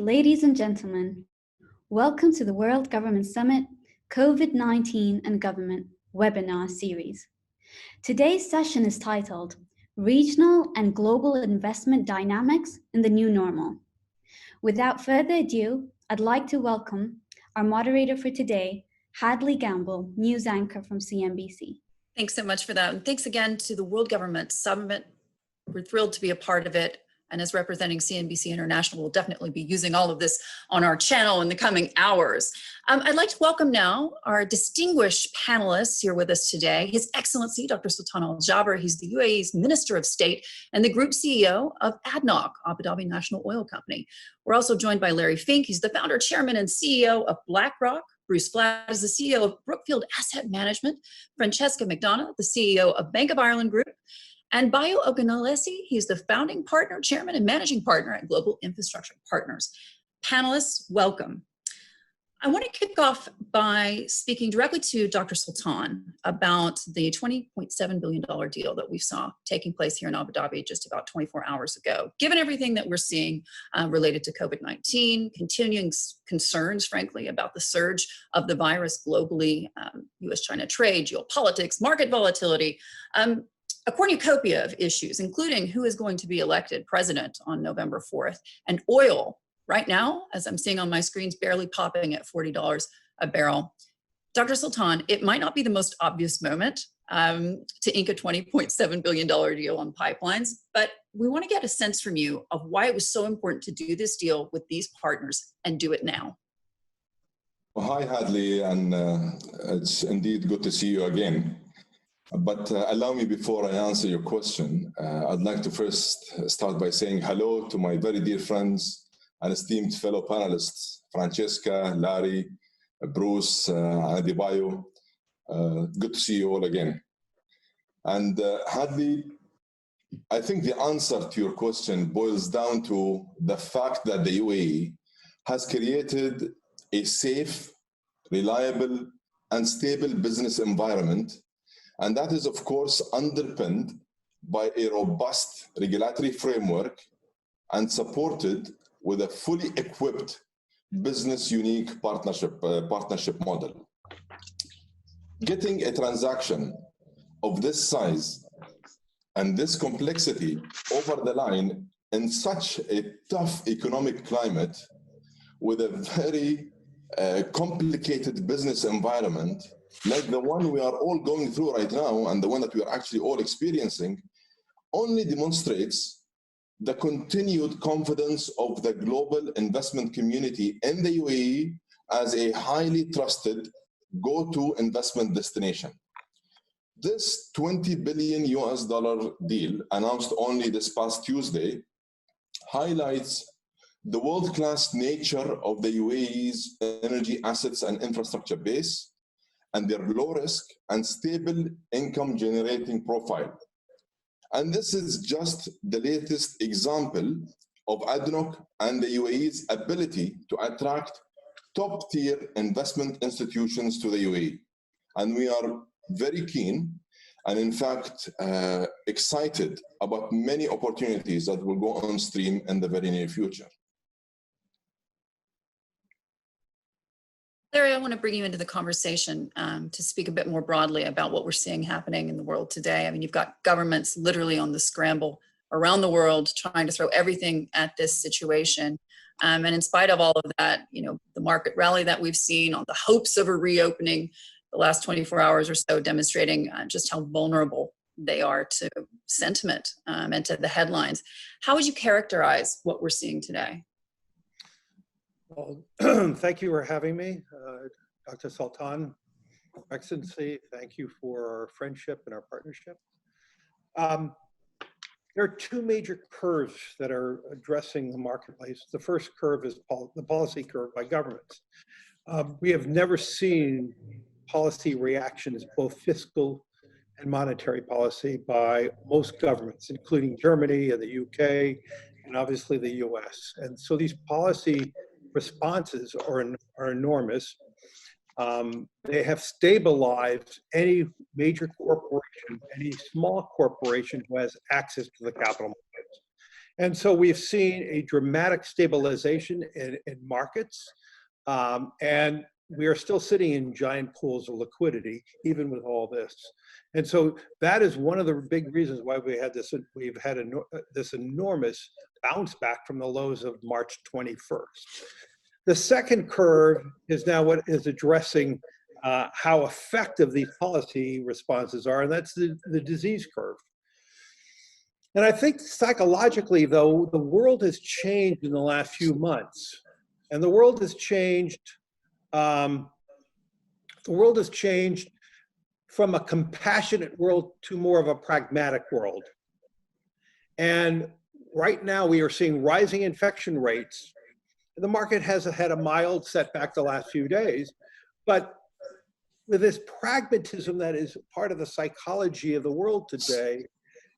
Ladies and gentlemen, welcome to the World Government Summit COVID-19 and Government webinar series. Today's session is titled Regional and Global Investment Dynamics in the New Normal. Without further ado, I'd like to welcome our moderator for today, Hadley Gamble, news anchor from CNBC. Thanks so much for that. And thanks again to the World Government Summit. We're thrilled to be a part of it. And as representing CNBC International, we'll definitely be using all of this on our channel in the coming hours. I'd like to welcome now our distinguished panelists here with us today. His Excellency, Dr. Sultan Al Jaber. He's the UAE's Minister of State and the Group CEO of ADNOC, Abu Dhabi National Oil Company. We're also joined by Larry Fink. He's the founder, chairman, and CEO of BlackRock. Bruce Flatt is the CEO of Brookfield Asset Management. Francesca McDonagh, the CEO of Bank of Ireland Group. And Adebayo Ogunlesi, he's the founding partner, chairman, and managing partner at Global Infrastructure Partners. Panelists, welcome. I want to kick off by speaking directly to Dr. Sultan about the $20.7 billion deal that we saw taking place here in Abu Dhabi just about 24 hours ago. Given everything that we're seeing related to COVID-19, continuing concerns, frankly, about the surge of the virus globally, US-China trade, geopolitics, market volatility, a cornucopia of issues, including who is going to be elected president on November 4th, and oil right now, as I'm seeing on my screens, barely popping at $40 a barrel. Dr. Sultan, it might not be the most obvious moment to ink a $20.7 billion deal on pipelines, but we want to get a sense from you of why it was so important to do this deal with these partners and do it now. Well, hi, Hadley, and it's indeed good to see you again. But allow me, before I answer your question, I'd like to first start by saying hello to my very dear friends and esteemed fellow panelists, Francesca, Larry, Bruce, Adebayo. Good to see you all again. And Hadley, I think the answer to your question boils down to the fact that the UAE has created a safe, reliable, and stable business environment. And that is, of course, underpinned by a robust regulatory framework and supported with a fully equipped business unique partnership model. Getting a transaction of this size and this complexity over the line in such a tough economic climate with a very complicated business environment like the one we are all going through right now and the one that we are actually all experiencing only demonstrates the continued confidence of the global investment community in the UAE as a highly trusted go-to investment destination. This $20 billion deal, announced only this past Tuesday, highlights the world-class nature of the UAE's energy assets and infrastructure base and their low risk and stable income generating profile. And this is just the latest example of ADNOC and the UAE's ability to attract top tier investment institutions to the UAE. And we are very keen and in fact excited about many opportunities that will go on stream in the very near future. Larry, I want to bring you into the conversation to speak a bit more broadly about what we're seeing happening in the world today. I mean, you've got governments literally on the scramble around the world trying to throw everything at this situation. And in spite of all of that, you know, the market rally that we've seen on the hopes of a reopening the last 24 hours or so demonstrating just how vulnerable they are to sentiment and to the headlines. How would you characterize what we're seeing today? Well, thank you for having me, Dr. Sultan. Excellency, thank you for our friendship and our partnership. There are two major curves that are addressing the marketplace. The first curve is the policy curve by governments. We have never seen policy reactions, both fiscal and monetary policy, by most governments, including Germany and the UK, and obviously the US. And so these policy responses are enormous. They have stabilized any major corporation, any small corporation who has access to the capital markets. And so we've seen a dramatic stabilization in markets, and we are still sitting in giant pools of liquidity, even with all this. And so that is one of the big reasons why we've had this enormous bounce back from the lows of March 21st. The second curve is now what is addressing how effective these policy responses are, and that's the disease curve. And I think psychologically, though, the world has changed in the last few months, and the world has changed. The world has changed from a compassionate world to more of a pragmatic world. And right now, we are seeing rising infection rates. The market has had a mild setback the last few days, but with this pragmatism that is part of the psychology of the world today,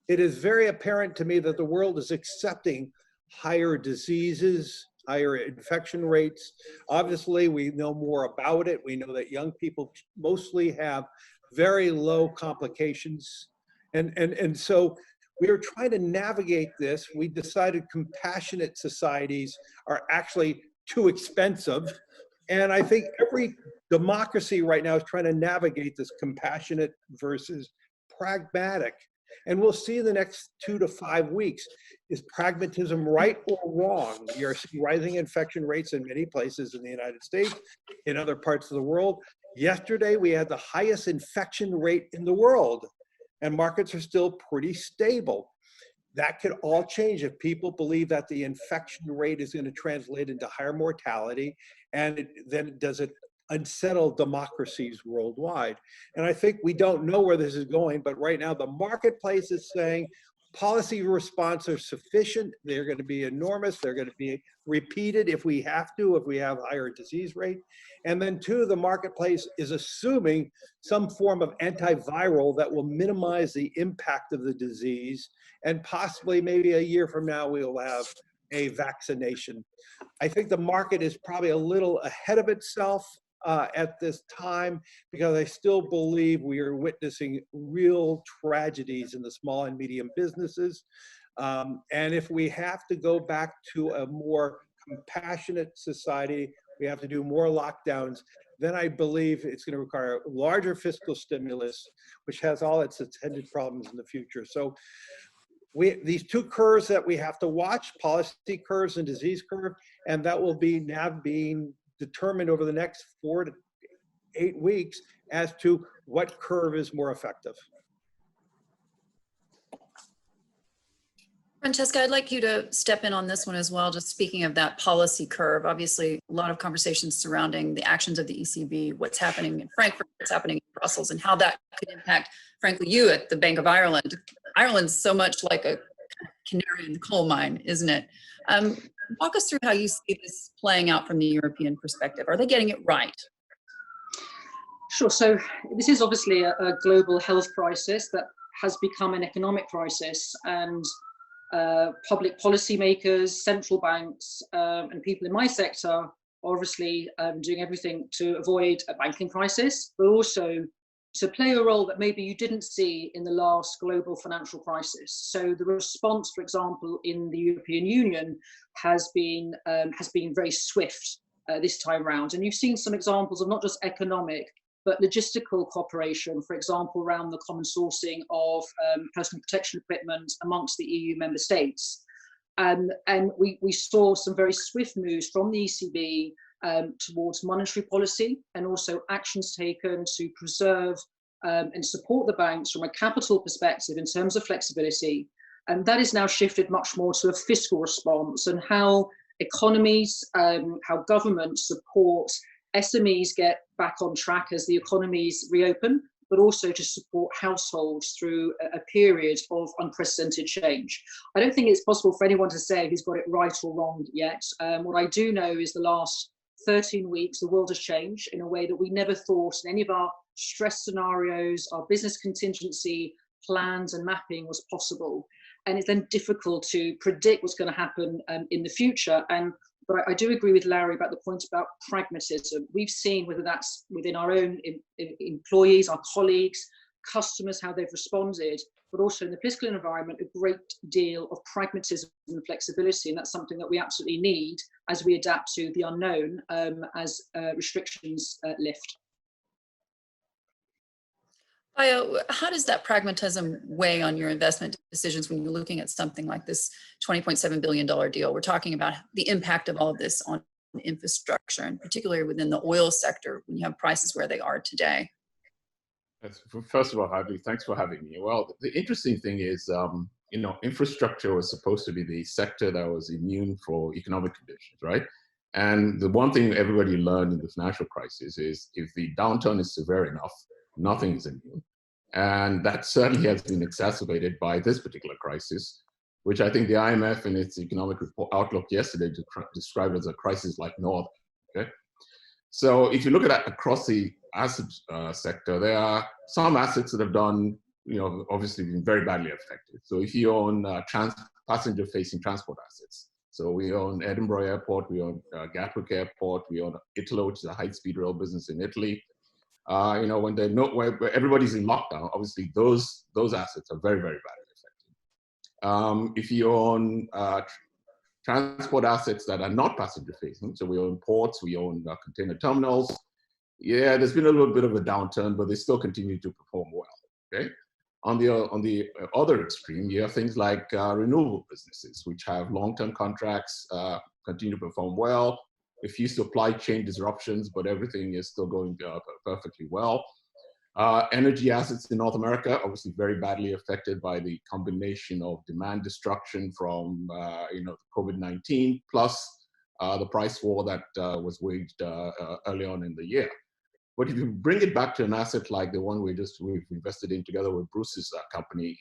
it is very apparent to me that the world is accepting higher diseases, higher infection rates. Obviously, we know more about it. We know that young people mostly have very low complications. And so we are trying to navigate this. We decided compassionate societies are actually too expensive. And I think every democracy right now is trying to navigate this compassionate versus pragmatic. And we'll see in the next 2 to 5 weeks, is pragmatism right or wrong? We are seeing rising infection rates in many places in the United States, in other parts of the world. Yesterday, we had the highest infection rate in the world, and markets are still pretty stable. That could all change if people believe that the infection rate is going to translate into higher mortality, and then does it unsettle democracies worldwide. And I think we don't know where this is going, but right now the marketplace is saying policy response are sufficient. They're going to be enormous. They're going to be repeated if we have higher disease rate. And then two, the marketplace is assuming some form of antiviral that will minimize the impact of the disease. And possibly maybe a year from now, we will have a vaccination. I think the market is probably a little ahead of itself at this time, because I still believe we are witnessing real tragedies in the small and medium businesses. And if we have to go back to a more compassionate society, we have to do more lockdowns, then I believe it's going to require larger fiscal stimulus, which has all its attendant problems in the future. So these two curves that we have to watch, policy curves and disease curve, and that will be now being determined over the next 4 to 8 weeks as to what curve is more effective. Francesca, I'd like you to step in on this one as well. Just speaking of that policy curve, obviously a lot of conversations surrounding the actions of the ECB, what's happening in Frankfurt, what's happening in Brussels, and how that could impact, frankly, you at the Bank of Ireland. Ireland's so much like a canary in the coal mine, isn't it? Walk us through how you see this playing out from the European perspective. Are they getting it right? Sure. So this is obviously a global health crisis that has become an economic crisis, and public policymakers, central banks, and people in my sector are obviously doing everything to avoid a banking crisis, but also to play a role that maybe you didn't see in the last global financial crisis. So the response, for example, in the European Union has been very swift this time around. And you've seen some examples of not just economic, but logistical cooperation, for example, around the common sourcing of personal protection equipment amongst the EU member states. And we saw some very swift moves from the ECB towards monetary policy, and also actions taken to preserve and support the banks from a capital perspective in terms of flexibility. And that is now shifted much more to a fiscal response, and how economies, how governments support SMEs get back on track as the economies reopen, but also to support households through a period of unprecedented change. I don't think it's possible for anyone to say who's got it right or wrong yet. What I do know is the last 13 weeks, the world has changed in a way that we never thought in any of our stress scenarios, our business contingency plans and mapping was possible. And it's then difficult to predict what's going to happen in the future. But I do agree with Larry about the point about pragmatism. We've seen, whether that's within our own employees, our colleagues, customers, how they've responded, but also in the political environment, a great deal of pragmatism and flexibility. And that's something that we absolutely need as we adapt to the unknown as restrictions lift. Adebayo, how does that pragmatism weigh on your investment decisions when you're looking at something like this $20.7 billion deal? We're talking about the impact of all of this on infrastructure, and particularly within the oil sector when you have prices where they are today. First of all, Hadley, thanks for having me. Well, the interesting thing is, infrastructure was supposed to be the sector that was immune for economic conditions, right? And the one thing everybody learned in the financial crisis is if the downturn is severe enough, nothing is immune. And that certainly has been exacerbated by this particular crisis, which I think the IMF in its economic outlook yesterday described as a crisis like no other. Okay? So if you look at that across the asset sector, there are some assets that have done, obviously been very badly affected. So if you own passenger-facing transport assets, so we own Edinburgh Airport, we own Gatwick Airport, we own Italo, which is a high-speed rail business in Italy. When where everybody's in lockdown, obviously those assets are very, very badly affected. If you own transport assets that are not passenger facing, so we own ports, we own container terminals, yeah, there's been a little bit of a downturn, but they still continue to perform well. Okay. On the other extreme, you have things like renewable businesses, which have long-term contracts, continue to perform well. A few supply chain disruptions, but everything is still going perfectly well. Energy assets in North America, obviously very badly affected by the combination of demand destruction from COVID-19 plus the price war that was waged early on in the year. But if you bring it back to an asset like the one we've invested in together with Bruce's company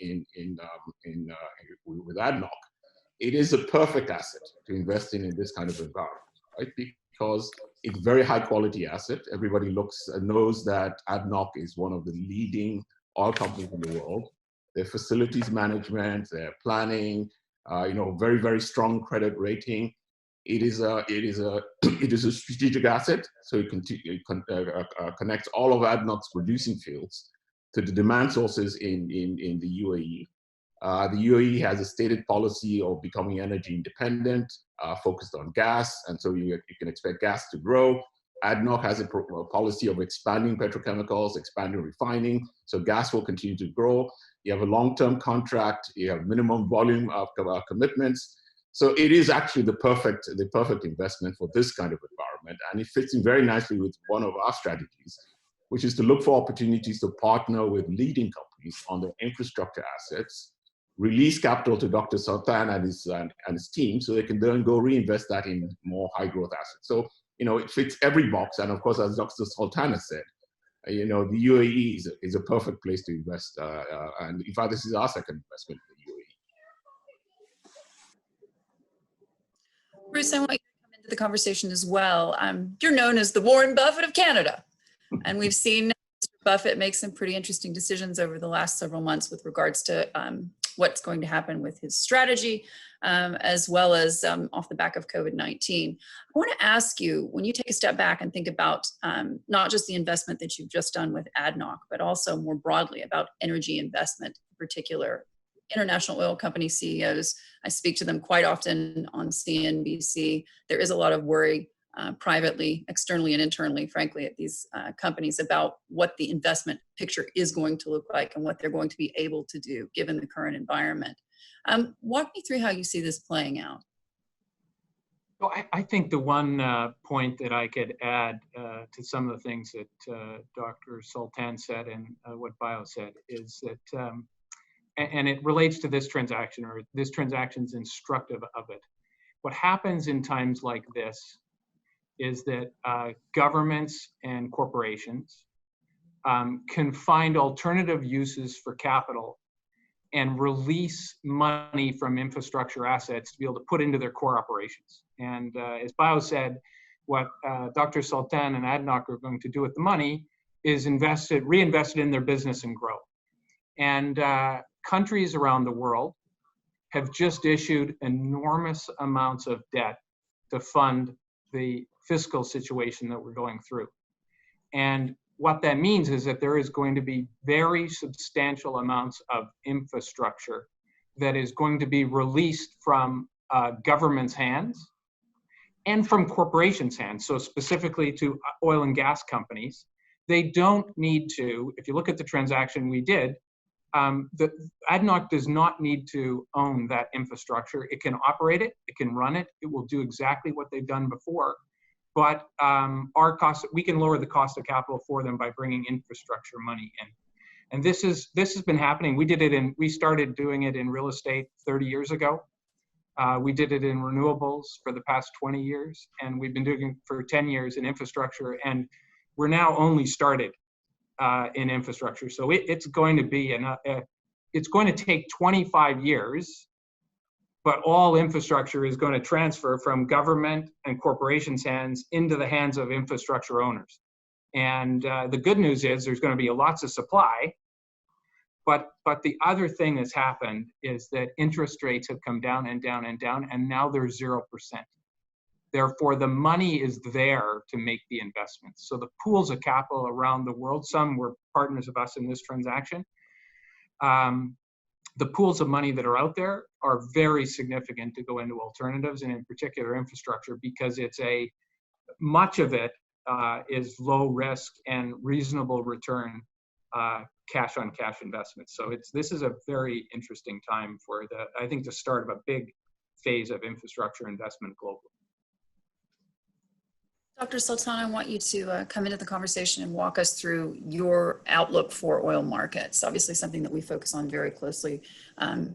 with ADNOC, it is a perfect asset to invest in this kind of environment, right? Because it's a very high quality asset. Everybody knows that ADNOC is one of the leading oil companies in the world. Their facilities management, their planning, very, very strong credit rating. It is a strategic asset, so it connects all of ADNOC's producing fields to the demand sources in the UAE. The UAE has a stated policy of becoming energy independent, focused on gas, and so you can expect gas to grow. ADNOC has a policy of expanding petrochemicals, expanding refining, so gas will continue to grow. You have a long-term contract, you have minimum volume of commitments. So it is actually the perfect investment for this kind of environment, and it fits in very nicely with one of our strategies, which is to look for opportunities to partner with leading companies on their infrastructure assets, release capital to Dr. Sultan and his team, so they can then go reinvest that in more high growth assets. So it fits every box, and of course, as Dr. Sultan has said, the UAE is a perfect place to invest, and in fact, this is our second investment in the UAE. Bruce, I want you to come into the conversation as well. You're known as the Warren Buffett of Canada, and we've seen Mr. Buffett make some pretty interesting decisions over the last several months with regards to what's going to happen with his strategy, as well as off the back of COVID-19. I want to ask you, when you take a step back and think about not just the investment that you've just done with ADNOC, but also more broadly about energy investment, in particular, international oil company CEOs, I speak to them quite often on CNBC. There is a lot of worry privately, externally, and internally, frankly, at these companies about what the investment picture is going to look like and what they're going to be able to do given the current environment. Walk me through how you see this playing out. Well, I think the one point that I could add to some of the things that Dr. Sultan said and what Bio said is that, and it relates to this transaction, or this transaction is instructive of it. What happens in times like this is that governments and corporations can find alternative uses for capital and release money from infrastructure assets to be able to put into their core operations. And as Bio said, what Dr. Sultan and ADNOC are going to do with the money is reinvest it in their business and grow. And countries around the world have just issued enormous amounts of debt to fund the fiscal situation that we're going through. And what that means is that there is going to be very substantial amounts of infrastructure that is going to be released from government's hands and from corporations' hands. So specifically to oil and gas companies, they don't need to, if you look at the transaction we did, the ADNOC does not need to own that infrastructure. It can operate it, it can run it, it will do exactly what they've done before. But our cost, we can lower the cost of capital for them by bringing infrastructure money in. And this has been happening. We started doing it in real estate 30 years ago. We did it in renewables for the past 20 years, and we've been doing it for 10 years in infrastructure, and we're now only started in infrastructure. So it's going to be, it's going to take 25 years, but all infrastructure is going to transfer from government and corporations' hands into the hands of infrastructure owners. And the good news is there's going to be lots of supply. But the other thing that's happened is that interest rates have come down and down and down, and now they're 0%. Therefore, the money is there to make the investments. So the pools of capital around the world, some were partners of us in this transaction. The pools of money that are out there are very significant to go into alternatives, and in particular infrastructure, because much of it is low risk and reasonable return cash on cash investments. So this is a very interesting time for I think the start of a big phase of infrastructure investment globally. Dr. Sultan, I want you to come into the conversation and walk us through your outlook for oil markets. Obviously something that we focus on very closely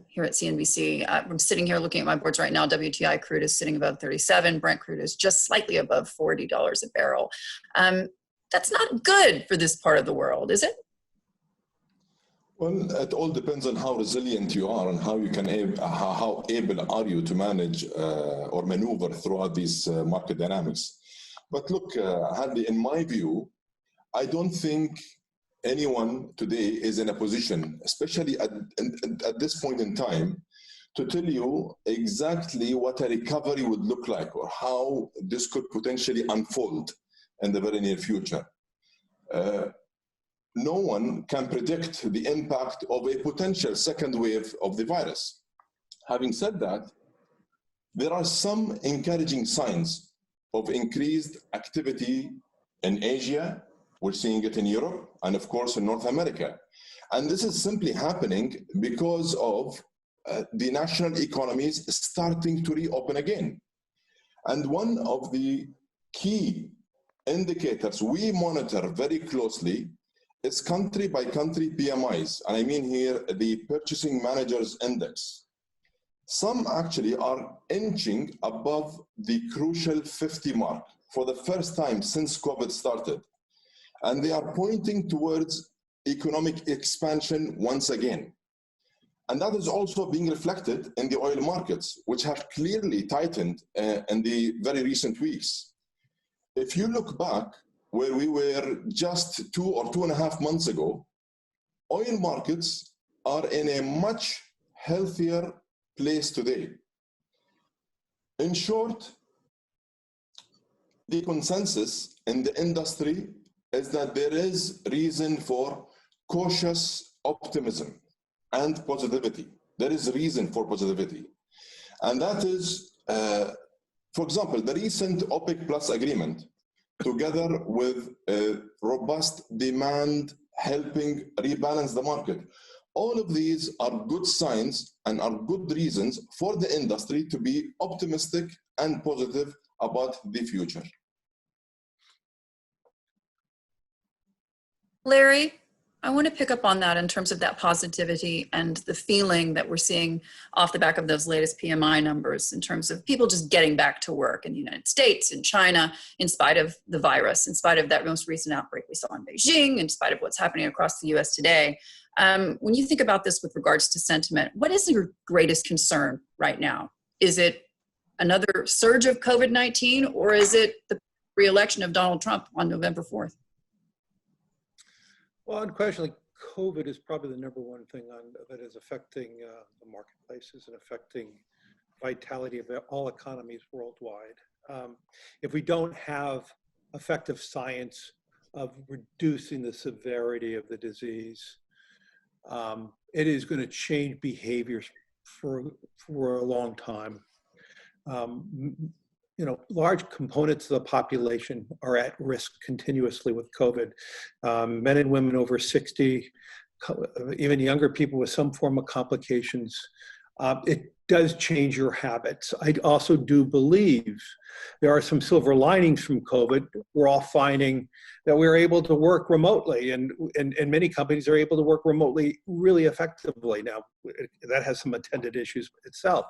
here at CNBC. I'm sitting here looking at my boards right now. WTI crude is sitting above 37. Brent crude is just slightly above $40 a barrel. That's not good for this part of the world, is it? Well, it all depends on how resilient you are and how you can how able are you to manage or maneuver throughout these market dynamics. But look, Hadley, in my view, I don't think anyone today is in a position, especially at this point in time, to tell you exactly what a recovery would look like or how this could potentially unfold in the very near future. No one can predict the impact of a potential second wave of the virus. Having said that, there are some encouraging signs of increased activity in Asia. We're seeing it in Europe and of course in North America. And this is simply happening because of the national economies starting to reopen again. And one of the key indicators we monitor very closely is country by country PMIs. And I mean here the Purchasing Managers Index. Some actually are inching above the crucial 50 mark for the first time since COVID started. And they are pointing towards economic expansion once again. And that is also being reflected in the oil markets, which have clearly tightened in the very recent weeks. If you look back where we were just 2 or 2.5 months ago, oil markets are in a much healthier place today. In short, the consensus in the industry is that there is reason for cautious optimism and positivity. There is reason for positivity. And that is, for example, the recent OPEC Plus agreement, together with robust demand helping rebalance the market. All of these are good signs and are good reasons for the industry to be optimistic and positive about the future. Larry, I want to pick up on that in terms of that positivity and the feeling that we're seeing off the back of those latest PMI numbers in terms of people just getting back to work in the United States, in China, in spite of the virus, in spite of that most recent outbreak we saw in Beijing, in spite of what's happening across the US today. When you think about this with regards to sentiment, what is your greatest concern right now? Is it another surge of COVID-19, or is it the re-election of Donald Trump on November 4th? Well, unquestionably, COVID is probably the number one thing that is affecting the marketplaces and affecting vitality of all economies worldwide. If we don't have effective science of reducing the severity of the disease. It is going to change behaviors for a long time. You know, large components of the population are at risk continuously with COVID. Men and women over 60, even younger people with some form of complications. It does change your habits. I also do believe there are some silver linings from COVID. We're all finding that we're able to work remotely, and many companies are able to work remotely really effectively. Now, that has some attendant issues itself.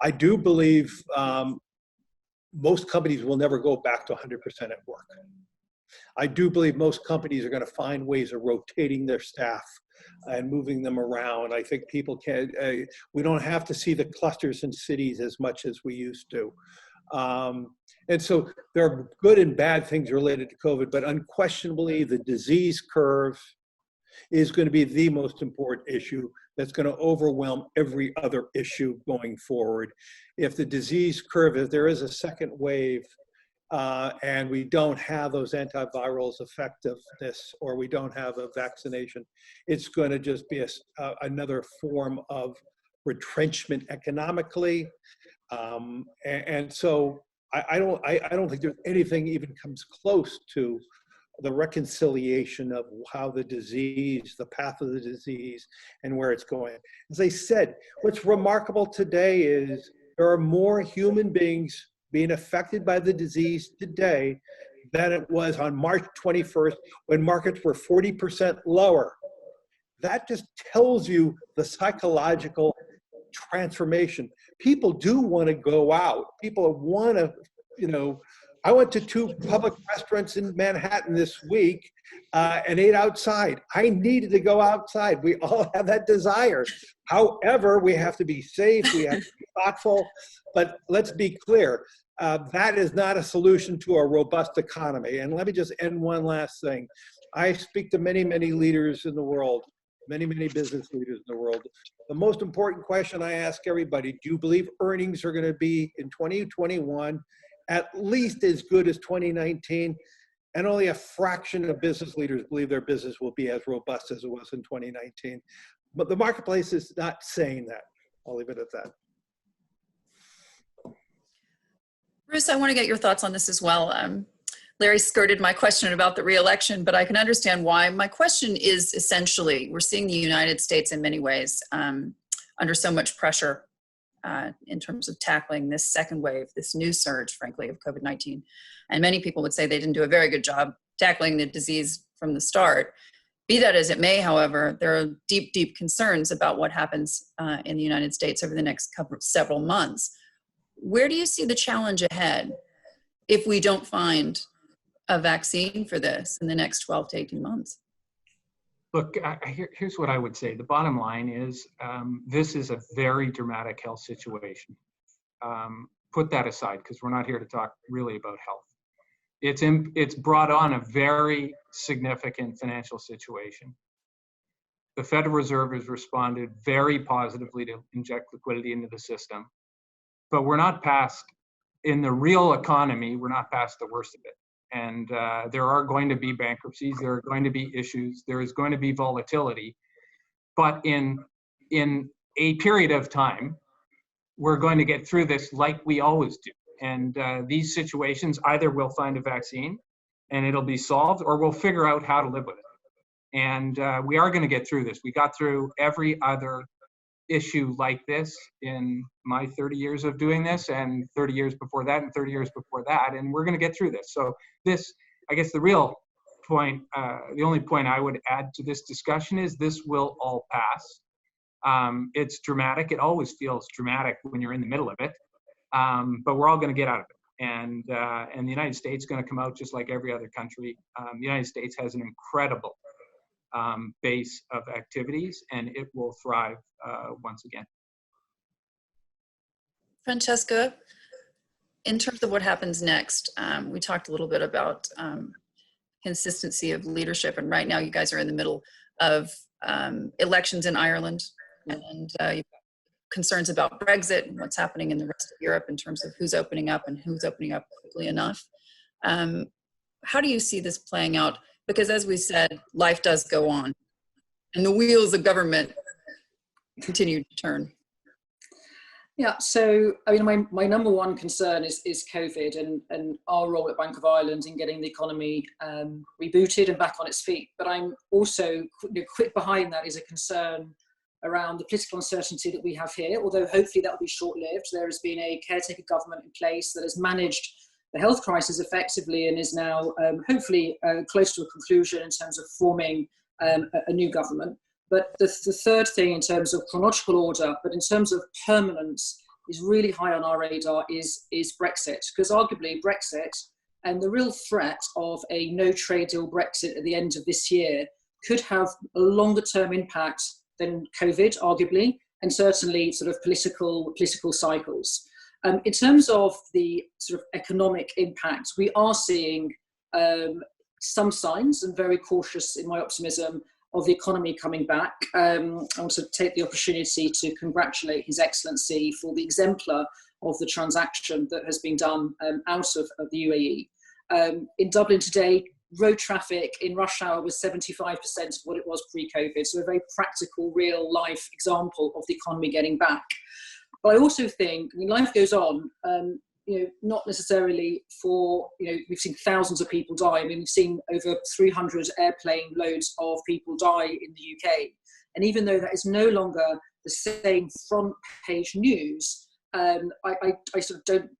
I do believe most companies will never go back to 100% at work. I do believe most companies are going to find ways of rotating their staff and moving them around. I think people can, we don't have to see the clusters in cities as much as we used to. And so there are good and bad things related to COVID, but unquestionably the disease curve is going to be the most important issue that's going to overwhelm every other issue going forward. If the disease curve, if there is a second wave, and we don't have those antivirals effectiveness, or we don't have a vaccination, it's going to just be another form of retrenchment economically. And so I don't think there's anything even comes close to the reconciliation of how the disease, the path of the disease, and where it's going. As I said, what's remarkable today is there are more human beings being affected by the disease today than it was on March 21st when markets were 40% lower. That just tells you the psychological transformation. People do want to go out. People want to, you know, I went to 2 public restaurants in Manhattan this week and ate outside. I needed to go outside. We all have that desire. However, we have to be safe, we have to be thoughtful, but let's be clear, that is not a solution to a robust economy. And let me just end one last thing. I speak to many, many leaders in the world, many, many business leaders in the world. The most important question I ask everybody, do you believe earnings are going to be in 2021 at least as good as 2019? And only a fraction of business leaders believe their business will be as robust as it was in 2019. But the marketplace is not saying that. I'll leave it at that. Bruce, I want to get your thoughts on this as well. Larry skirted my question about the re-election, but I can understand why. My question is essentially, we're seeing the United States in many ways under so much pressure in terms of tackling this second wave, this new surge, frankly, of COVID-19. And many people would say they didn't do a very good job tackling the disease from the start. Be that as it may, however, there are deep, deep concerns about what happens in the United States over the next several months. Where do you see the challenge ahead if we don't find a vaccine for this in the next 12 to 18 months? Look, here's what I would say. The bottom line is this is a very dramatic health situation. Put that aside, because we're not here to talk really about health. It's brought on a very significant financial situation. The Federal Reserve has responded very positively to inject liquidity into the system, but we're not past, in the real economy, we're not past the worst of it. And there are going to be bankruptcies, there are going to be issues, there is going to be volatility, but in a period of time, we're going to get through this like we always do. And these situations, either we'll find a vaccine and it'll be solved, or we'll figure out how to live with it. And we are going to get through this. We got through every other issue like this in my 30 years of doing this, and 30 years before that, and 30 years before that, and we're going to get through this. So this, I guess the real point, the only point I would add to this discussion is this will all pass. It's dramatic. It always feels dramatic when you're in the middle of it, but we're all going to get out of it. And the United States is going to come out just like every other country. The United States has an incredible base of activities, and it will thrive once again. Francesca, in terms of what happens next, we talked a little bit about consistency of leadership, and right now you guys are in the middle of elections in Ireland, and you've got concerns about Brexit and what's happening in the rest of Europe in terms of who's opening up and who's opening up quickly enough. How do you see this playing out Because as we said, life does go on, and the wheels of government continue to turn. Yeah, so I mean, my number one concern is COVID and our role at Bank of Ireland in getting the economy rebooted and back on its feet. But I'm also, quick behind that is a concern around the political uncertainty that we have here, although hopefully that will be short-lived. There has been a caretaker government in place that has managed the health crisis effectively and is now hopefully close to a conclusion in terms of forming a new government. But the third thing in terms of chronological order, but in terms of permanence, is really high on our radar is Brexit. Because arguably Brexit and the real threat of a no trade deal Brexit at the end of this year could have a longer term impact than COVID, arguably, and certainly sort of political cycles. In terms of the sort of economic impact, we are seeing some signs, and very cautious in my optimism, of the economy coming back. I want to take the opportunity to congratulate His Excellency for the exemplar of the transaction that has been done out of the UAE. In Dublin today, road traffic in rush hour was 75% of what it was pre-COVID, so a very practical, real life example of the economy getting back. But I also think, I mean, life goes on, not necessarily for, we've seen thousands of people die. I mean, we've seen over 300 airplane loads of people die in the UK. And even though that is no longer the same front page news, I sort of don't,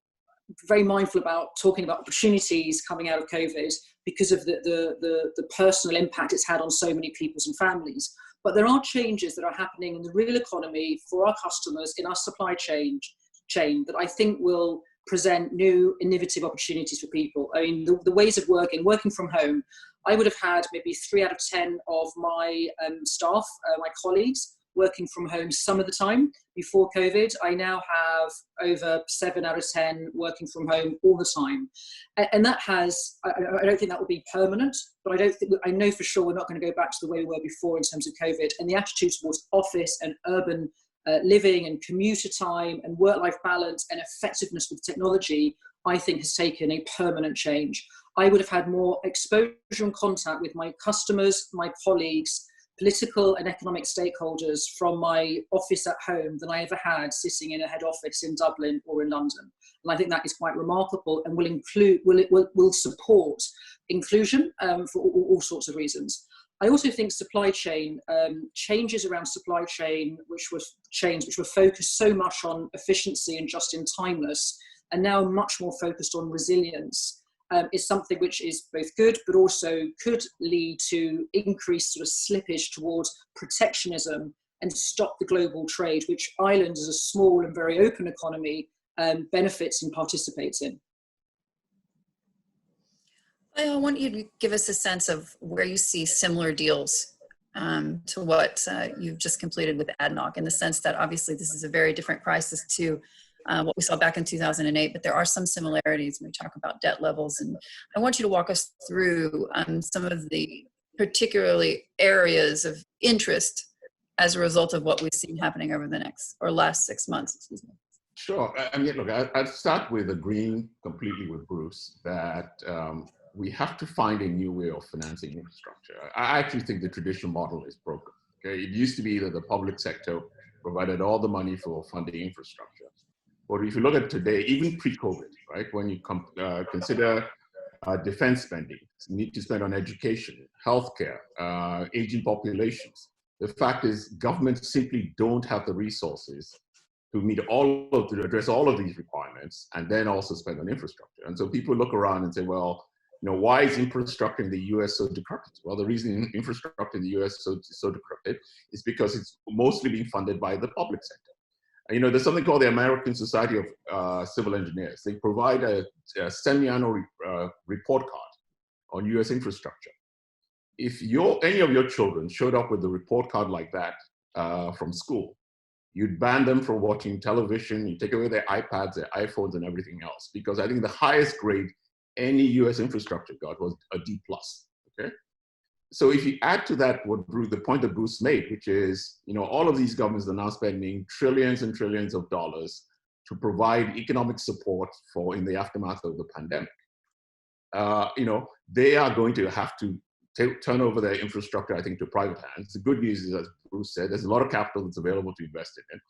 very mindful about talking about opportunities coming out of COVID because of the personal impact it's had on so many peoples and families. But there are changes that are happening in the real economy for our customers in our supply chain that I think will present new innovative opportunities for people. I mean, the ways of working from home, I would have had maybe 3 out of 10 of my staff, my colleagues, working from home some of the time before COVID. I now have over 7 out of 10 working from home all the time. And that has, I don't think that will be permanent, but I know for sure we're not going to go back to the way we were before in terms of COVID. And the attitude towards office and urban living and commuter time and work-life balance and effectiveness with technology, I think has taken a permanent change. I would have had more exposure and contact with my customers, my colleagues, political and economic stakeholders from my office at home than I ever had sitting in a head office in Dublin or in London. And I think that is quite remarkable and will support inclusion for all sorts of reasons. I also think supply chain changes around supply chain, which were focused so much on efficiency and just-in-timeness, and now much more focused on resilience, is something which is both good, but also could lead to increased sort of slippage towards protectionism and stop the global trade, which Ireland, as a small and very open economy, benefits and participates in. I want you to give us a sense of where you see similar deals to what you've just completed with ADNOC, in the sense that obviously this is a very different crisis to what we saw back in 2008, but there are some similarities when we talk about debt levels. And I want you to walk us through some of the particularly areas of interest as a result of what we've seen happening over the last 6 months, excuse me. Sure. I mean, look, I'd start with agreeing completely with Bruce that we have to find a new way of financing infrastructure. I actually think the traditional model is broken. Okay? It used to be that the public sector provided all the money for funding infrastructure. But if you look at today, even pre-COVID, right, when you consider defense spending, need to spend on education, healthcare, aging populations, the fact is governments simply don't have the resources to address all of these requirements and then also spend on infrastructure. And so people look around and say, well, why is infrastructure in the US so decrepit? Well, the reason infrastructure in the US is so decrepit is because it's mostly being funded by the public sector. There's something called the American Society of Civil Engineers. They provide a semi-annual report card on US infrastructure. If any of your children showed up with a report card like that from school, you'd ban them from watching television, you take away their iPads, their iPhones, and everything else. Because I think the highest grade any US infrastructure got was a D+, okay? So if you add to that the point that Bruce made, which is, all of these governments are now spending trillions and trillions of dollars to provide economic support in the aftermath of the pandemic. They are going to have to turn over their infrastructure, I think, to private hands. The good news is, as Bruce said, there's a lot of capital that's available to invest in it.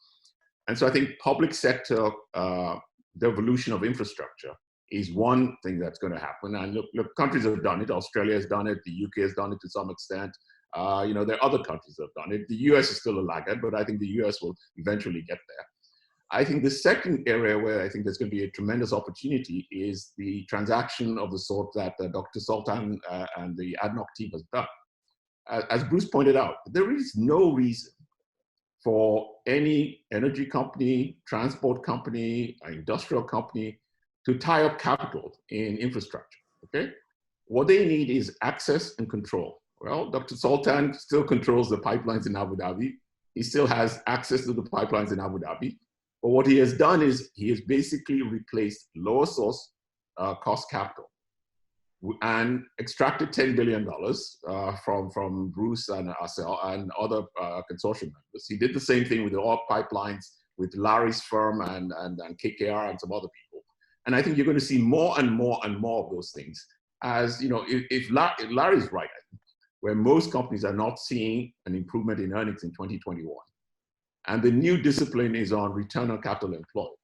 And so I think public sector devolution of infrastructure is one thing that's going to happen. And look, countries have done it. Australia has done it. The UK has done it to some extent. There are other countries that have done it. The US is still a laggard, but I think the US will eventually get there. I think the second area where I think there's going to be a tremendous opportunity is the transaction of the sort that Dr. Sultan and the ADNOC team has done. As Bruce pointed out, there is no reason for any energy company, transport company, industrial company to tie up capital in infrastructure, okay? What they need is access and control. Well, Dr. Sultan still controls the pipelines in Abu Dhabi. He still has access to the pipelines in Abu Dhabi. But what he has done is he has basically replaced lower source cost capital and extracted $10 billion from Bruce and ourselves and other consortium members. He did the same thing with the oil pipelines with Larry's firm and KKR and some other people. And I think you're going to see more and more and more of those things. As you know, if Larry's right, I think, where most companies are not seeing an improvement in earnings in 2021. And the new discipline is on return on capital employed.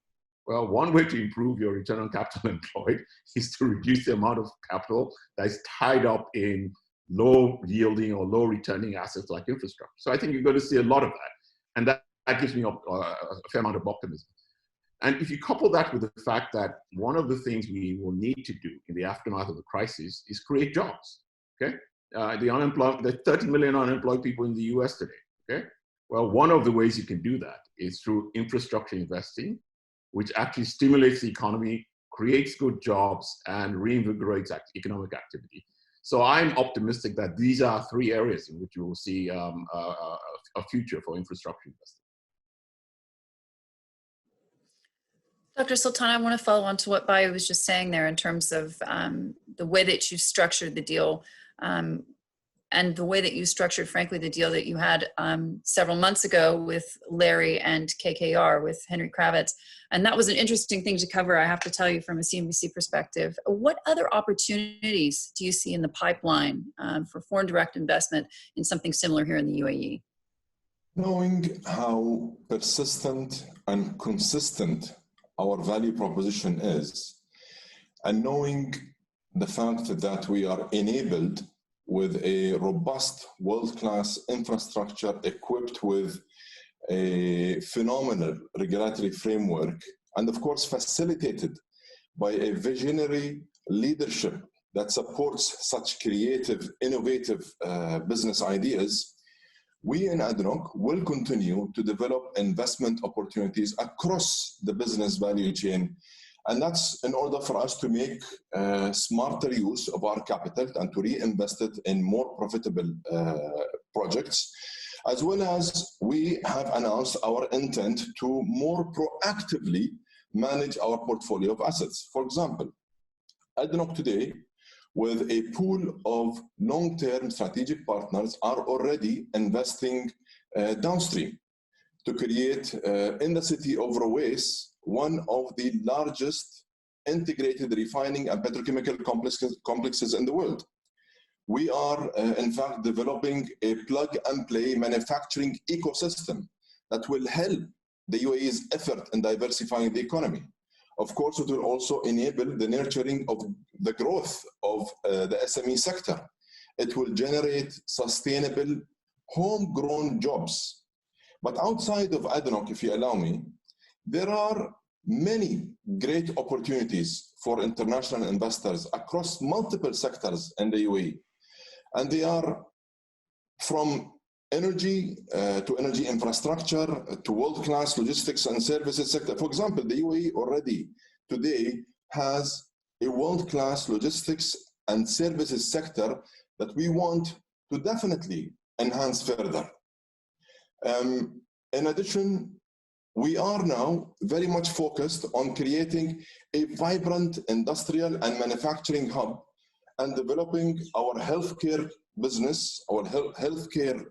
Well, one way to improve your return on capital employed is to reduce the amount of capital that is tied up in low yielding or low returning assets like infrastructure. So I think you're going to see a lot of that. And that gives me a fair amount of optimism. And if you couple that with the fact that one of the things we will need to do in the aftermath of the crisis is create jobs, okay? The 30 million unemployed people in the US today, okay? Well, one of the ways you can do that is through infrastructure investing, which actually stimulates the economy, creates good jobs, and reinvigorates economic activity. So I'm optimistic that these are three areas in which you will see a future for infrastructure investing. Dr. Sultan, I want to follow on to what Bayo was just saying there in terms of the way that you structured the deal and the way that you structured, frankly, the deal that you had several months ago with Larry and KKR, with Henry Kravitz. And that was an interesting thing to cover, I have to tell you, from a CNBC perspective. What other opportunities do you see in the pipeline for foreign direct investment in something similar here in the UAE? Knowing how persistent and consistent our value proposition is, and knowing the fact that we are enabled with a robust world-class infrastructure equipped with a phenomenal regulatory framework, and of course facilitated by a visionary leadership that supports such creative, innovative business ideas, we in ADNOC will continue to develop investment opportunities across the business value chain. And that's in order for us to make smarter use of our capital and to reinvest it in more profitable projects, as well as we have announced our intent to more proactively manage our portfolio of assets. For example, ADNOC today, with a pool of long-term strategic partners, are already investing downstream to create, in the city of Ruwais, one of the largest integrated refining and petrochemical complexes in the world. We are, in fact, developing a plug-and-play manufacturing ecosystem that will help the UAE's effort in diversifying the economy. Of course, it will also enable the nurturing of the growth of the SME sector. It will generate sustainable, homegrown jobs. But outside of ADNOC, if you allow me, there are many great opportunities for international investors across multiple sectors in the UAE. And they are from energy to energy infrastructure to world-class logistics and services sector. For example, the UAE already today has a world-class logistics and services sector that we want to definitely enhance further. In addition, we are now very much focused on creating a vibrant industrial and manufacturing hub and developing our healthcare business, our healthcare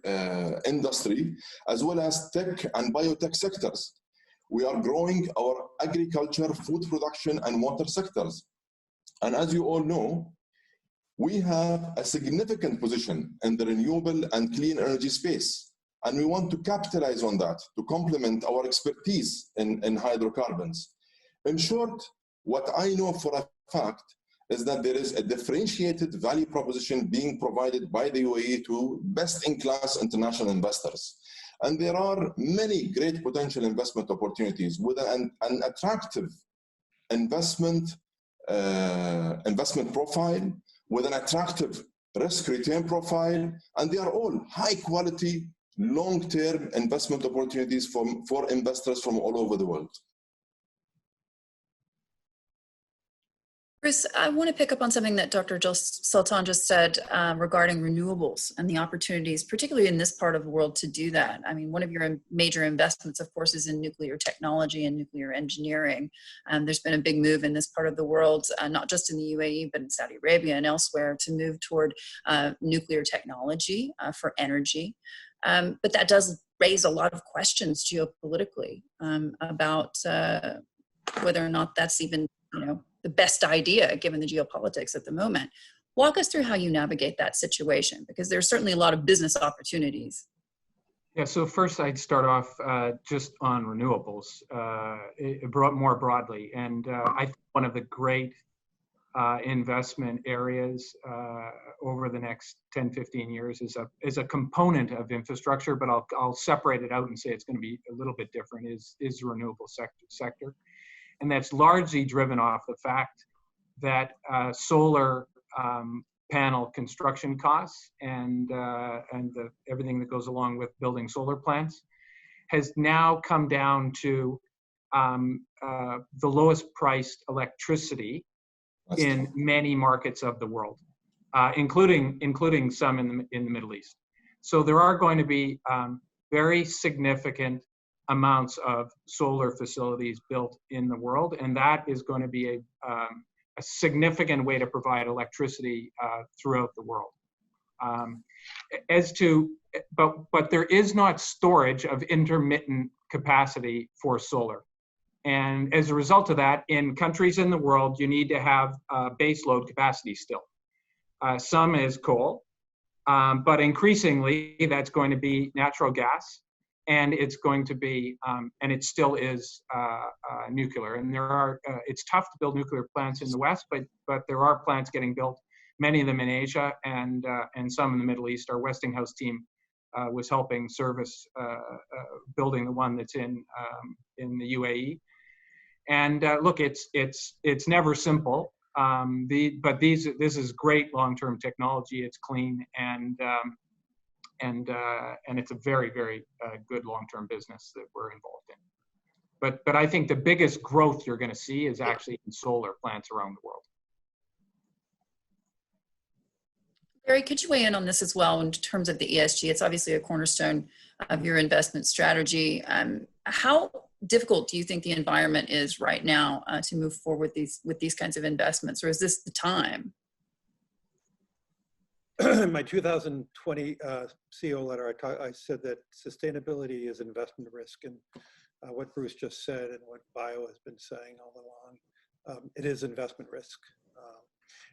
industry, as well as tech and biotech sectors. We are growing our agriculture, food production, and water sectors. And as you all know, we have a significant position in the renewable and clean energy space, and we want to capitalize on that to complement our expertise in hydrocarbons. In short, what I know for a fact is that there is a differentiated value proposition being provided by the UAE to best-in-class international investors. And there are many great potential investment opportunities with an attractive investment profile, with an attractive risk-return profile, and they are all high-quality, long-term investment opportunities for investors from all over the world. Chris, I want to pick up on something that Dr. Sultan just said regarding renewables and the opportunities, particularly in this part of the world, to do that. I mean, one of your major investments, of course, is in nuclear technology and nuclear engineering. There's been a big move in this part of the world, not just in the UAE, but in Saudi Arabia and elsewhere, to move toward nuclear technology for energy. But that does raise a lot of questions geopolitically about whether or not that's even, the best idea given the geopolitics at the moment. Walk us through how you navigate that situation, because there's certainly a lot of business opportunities. Yeah, so first I'd start off just on renewables more broadly. And I think one of the great investment areas over the next 10, 15 years is a component of infrastructure, but I'll separate it out and say it's going to be a little bit different, is the renewable sector. And that's largely driven off the fact that solar panel construction costs and everything that goes along with building solar plants has now come down to the lowest priced electricity in many markets of the world, including some in the Middle East. So there are going to be very significant amounts of solar facilities built in the world, and that is going to be a significant way to provide electricity throughout the world. But there is not storage of intermittent capacity for solar, and as a result of that, in countries in the world, you need to have base load capacity still. Some is coal, but increasingly that's going to be natural gas. And it's going to be, and it still is nuclear. And it's tough to build nuclear plants in the West, but there are plants getting built, many of them in Asia and some in the Middle East. Our Westinghouse team was helping service building the one that's in the UAE. And look, it's never simple. But this is great long-term technology. It's clean and it's a very, very good long-term business that we're involved in. But I think the biggest growth you're going to see is actually in solar plants around the world. Barry, could you weigh in on this as well in terms of the ESG? It's obviously a cornerstone of your investment strategy. How difficult do you think the environment is right now to move forward with these kinds of investments, or is this the time? In my 2020 CEO letter, I said that sustainability is investment risk, and what Bruce just said and what Bio has been saying all along, it is investment risk.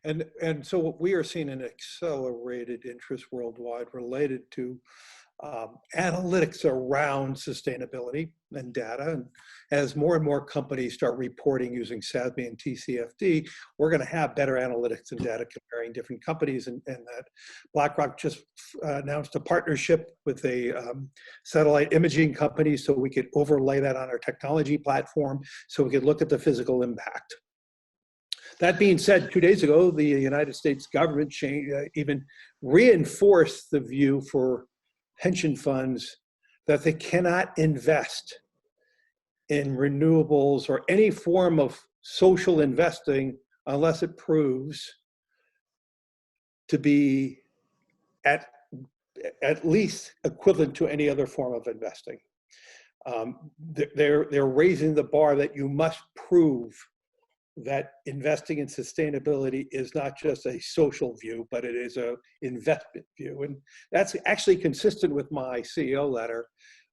And so what we are seeing an accelerated interest worldwide related to analytics around sustainability and data. And as more and more companies start reporting using SASB and TCFD, we're going to have better analytics and data comparing different companies. And that BlackRock just announced a partnership with a satellite imaging company so we could overlay that on our technology platform so we could look at the physical impact. That being said, 2 days ago, the United States government even reinforced the view for pension funds that they cannot invest in renewables or any form of social investing unless it proves to be at least equivalent to any other form of investing. They're raising the bar that you must prove that investing in sustainability is not just a social view, but it is an investment view. And that's actually consistent with my CEO letter,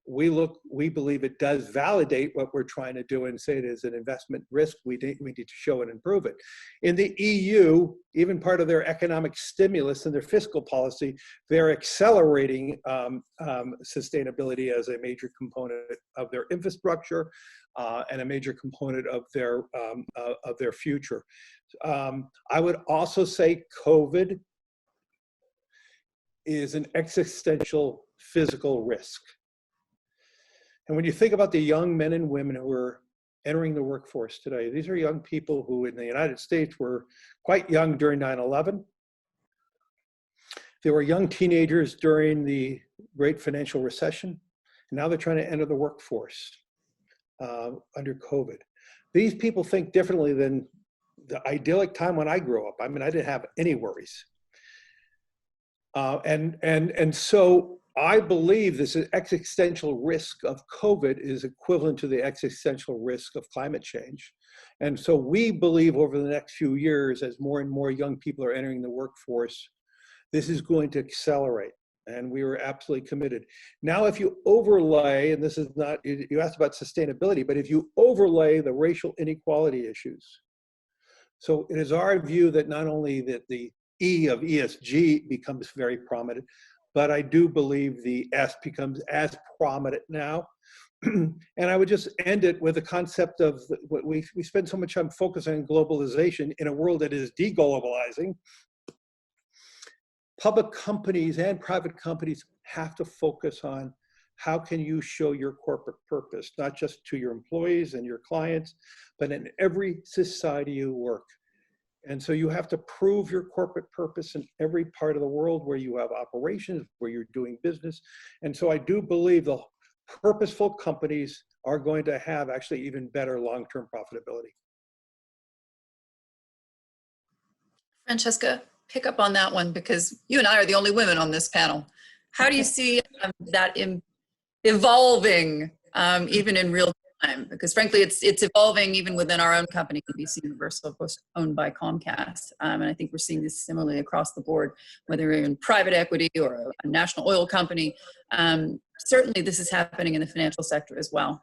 we believe it does validate what we're trying to do and say it is an investment risk. We need to show it and prove it. In the EU, even part of their economic stimulus and their fiscal policy, they're accelerating sustainability as a major component of their infrastructure and a major component of their future. I would also say COVID is an existential physical risk. And when you think about the young men and women who are entering the workforce today, these are young people who in the United States were quite young during 9/11. They were young teenagers during the great financial recession. And now they're trying to enter the workforce under COVID. These people think differently than the idyllic time when I grew up. I mean, I didn't have any worries. And so I believe this existential risk of COVID is equivalent to the existential risk of climate change. And so we believe over the next few years, as more and more young people are entering the workforce, this is going to accelerate. And we were absolutely committed. Now, if you overlay, and this is not, you asked about sustainability, but if you overlay the racial inequality issues, so it is our view that not only that the E of ESG becomes very prominent, but I do believe the S becomes as prominent now. And I would just end it with the concept of what we spend so much time focusing on globalization in a world that is deglobalizing. Public companies and private companies have to focus on how can you show your corporate purpose, not just to your employees and your clients, but in every society you work. And so you have to prove your corporate purpose in every part of the world where you have operations, where you're doing business. And so I do believe the purposeful companies are going to have actually even better long-term profitability. Francesca, pick up on that one because you and I are the only women on this panel. How do you see that evolving even in real time? Because frankly, it's evolving even within our own company, NBC Universal, of course, owned by Comcast. And I think we're seeing this similarly across the board, whether you're in private equity or a national oil company. Certainly this is happening in the financial sector as well.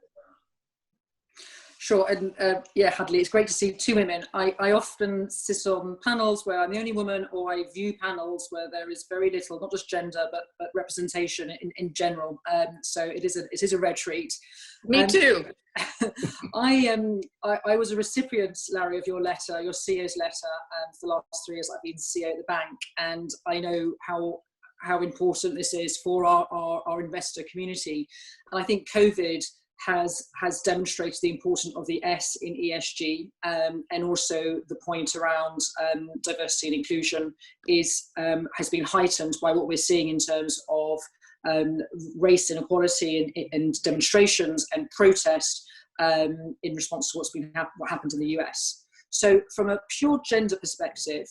Sure, and yeah, Hadley, it's great to see two women. I often sit on panels where I'm the only woman, or I view panels where there is very little, not just gender, but representation in general. So it is a rare treat. Me too. I was a recipient, Larry, of your letter, your CEO's letter, for the last 3 years I've been CEO at the bank, and I know how important this is for our investor community. And I think COVID has demonstrated the importance of the S in ESG, and also the point around diversity and inclusion has been heightened by what we're seeing in terms of race inequality and demonstrations and protest in response to what happened in the US. So from a pure gender perspective,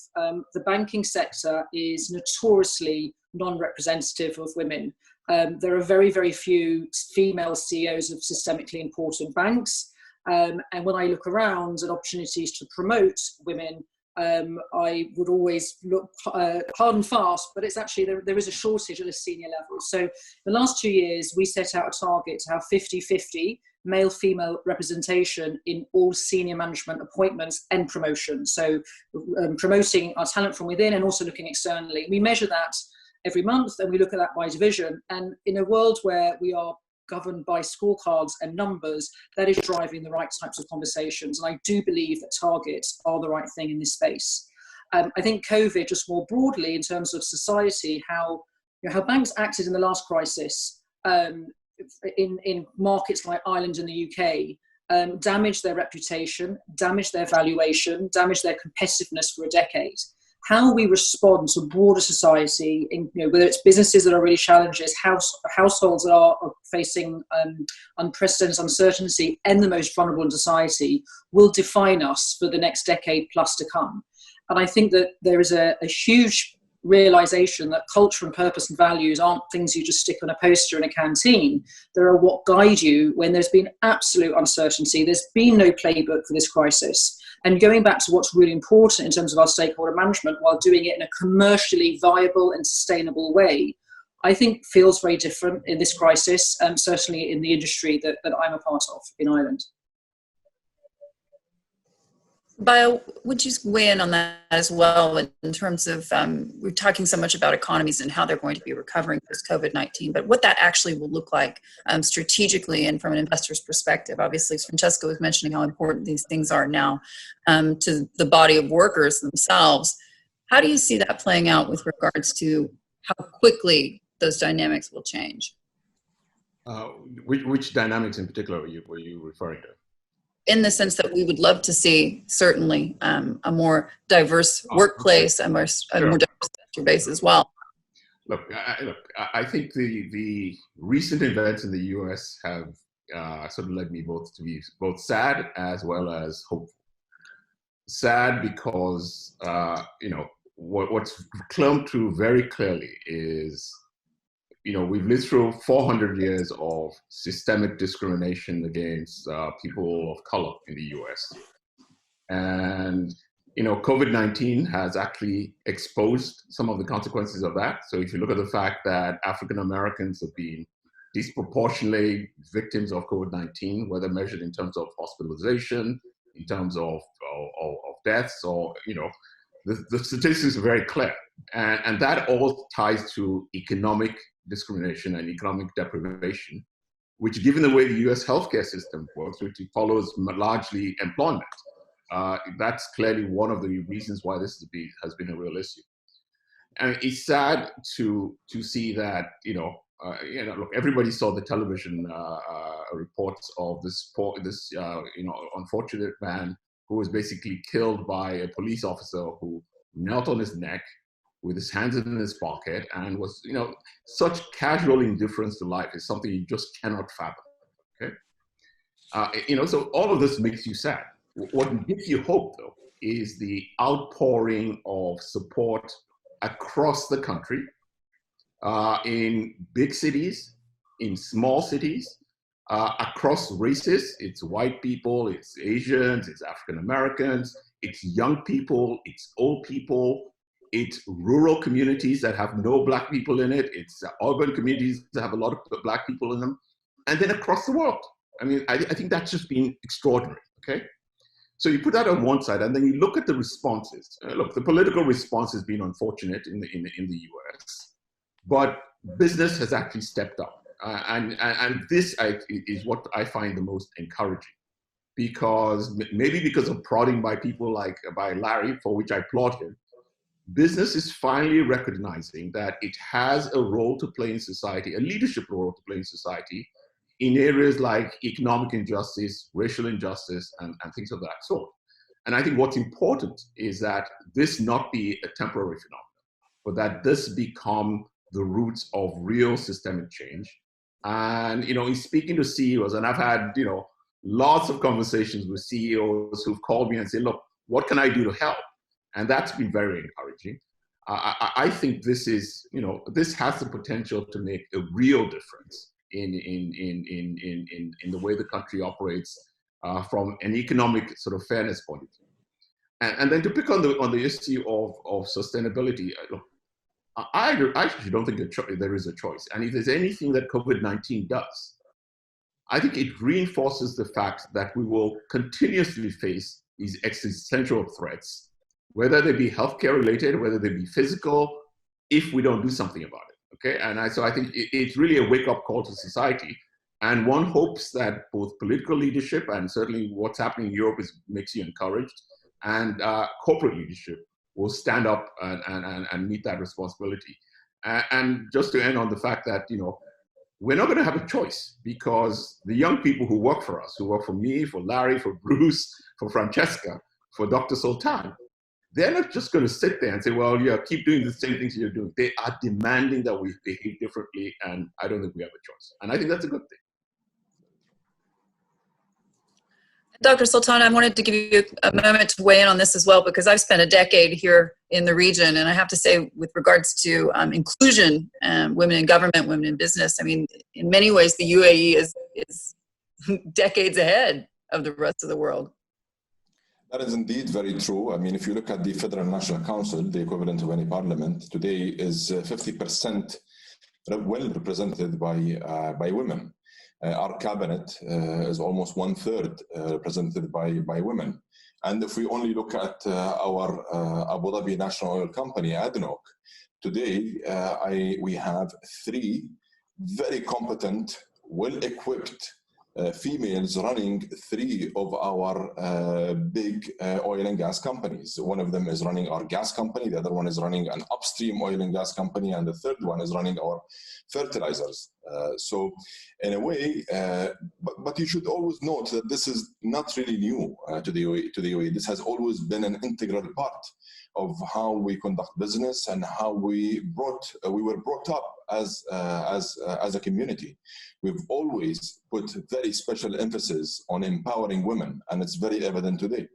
the banking sector is notoriously non-representative of women. There are very, very few female CEOs of systemically important banks. And when I look around at opportunities to promote women, I would always look hard and fast, but it's actually, there is a shortage at a senior level. So the last 2 years, we set out a target to have 50-50 male-female representation in all senior management appointments and promotions. So promoting our talent from within and also looking externally. We measure that every month, and we look at that by division. And in a world where we are governed by scorecards and numbers, that is driving the right types of conversations. And I do believe that targets are the right thing in this space. I think COVID, just more broadly in terms of society, how banks acted in the last crisis in markets like Ireland and the UK, damaged their reputation, damaged their valuation, damaged their competitiveness for a decade. How we respond to broader society, whether it's businesses that are really challenges, households that are facing unprecedented uncertainty, and the most vulnerable in society, will define us for the next decade plus to come. And I think that there is a huge realization that culture and purpose and values aren't things you just stick on a poster in a canteen. They are what guide you when there's been absolute uncertainty. There's been no playbook for this crisis. And going back to what's really important in terms of our stakeholder management, while doing it in a commercially viable and sustainable way, I think feels very different in this crisis, certainly in the industry that I'm a part of in Ireland. Bio, would you weigh in on that as well in terms of, we're talking so much about economies and how they're going to be recovering post-COVID-19, but what that actually will look like strategically and from an investor's perspective. Obviously, Francesca was mentioning how important these things are now to the body of workers themselves. How do you see that playing out with regards to how quickly those dynamics will change? Which dynamics in particular were you referring to? In the sense that we would love to see certainly a more diverse workplace, a more diverse sector base as well. Look, I think the recent events in the U.S. have sort of led me both to be both sad as well as hopeful. Sad because what's come through very clearly is, we've lived through 400 years of systemic discrimination against people of color in the US. And, COVID-19 has actually exposed some of the consequences of that. So if you look at the fact that African Americans have been disproportionately victims of COVID-19, whether measured in terms of hospitalization, in terms of deaths, or, the statistics are very clear. And that all ties to economic discrimination and economic deprivation, which, given the way the US healthcare system works, which follows largely employment, that's clearly one of the reasons why this has been a real issue. And it's sad to see that, look, everybody saw the television reports of this unfortunate man who was basically killed by a police officer who knelt on his neck with his hands in his pocket, and was, such casual indifference to life is something you just cannot fathom. Okay, so all of this makes you sad. What gives you hope, though, is the outpouring of support across the country, in big cities, in small cities, across races. It's white people, it's Asians, it's African Americans, it's young people, it's old people. It's rural communities that have no Black people in it. It's urban communities that have a lot of Black people in them. And then across the world. I mean, I think that's just been extraordinary, okay? So you put that on one side, and then you look at the responses. Look, the political response has been unfortunate in the US, but business has actually stepped up. And this is what I find the most encouraging, because maybe because of prodding by people by Larry, for which I applaud him, business is finally recognizing that it has a role to play in society, a leadership role to play in society, in areas like economic injustice, racial injustice, and things of that sort. And I think what's important is that this not be a temporary phenomenon, but that this become the roots of real systemic change. And, in speaking to CEOs, and I've had, lots of conversations with CEOs who've called me and said, look, what can I do to help? And that's been very encouraging. I think this is, this has the potential to make a real difference in the way the country operates from an economic sort of fairness point of view. And then to pick on the issue of sustainability, look, I actually don't think there is a choice. And if there's anything that COVID-19 does, I think it reinforces the fact that we will continuously face these existential threats, whether they be healthcare related, whether they be physical, if we don't do something about it, okay? And so I think it's really a wake-up call to society. And one hopes that both political leadership and certainly what's happening in Europe makes you encouraged, and corporate leadership will stand up and meet that responsibility. And just to end on the fact that, we're not going to have a choice, because the young people who work for us, who work for me, for Larry, for Bruce, for Francesca, for Dr. Sultan, they're not just going to sit there and say, well, yeah, keep doing the same things you're doing. They are demanding that we behave differently, and I don't think we have a choice. And I think that's a good thing. Dr. Sultan, I wanted to give you a moment to weigh in on this as well, because I've spent a decade here in the region, and I have to say, with regards to inclusion, women in government, women in business, I mean, in many ways, the UAE is decades ahead of the rest of the world. That is indeed very true. I mean, if you look at the Federal National Council, the equivalent of any parliament today is 50% well represented by women. Our cabinet is almost 1/3 represented by women. And if we only look at our Abu Dhabi National Oil Company, ADNOC, today we have 3 very competent, well-equipped females running 3 of our big oil and gas companies. One of them is running our gas company, the other one is running an upstream oil and gas company, and the third one is running our fertilizers. So in a way, but you should always note that this is not really new to the UAE. This has always been an integral part of how we conduct business and how we were brought up as a community. We've always put very special emphasis on empowering women, and it's very evident today.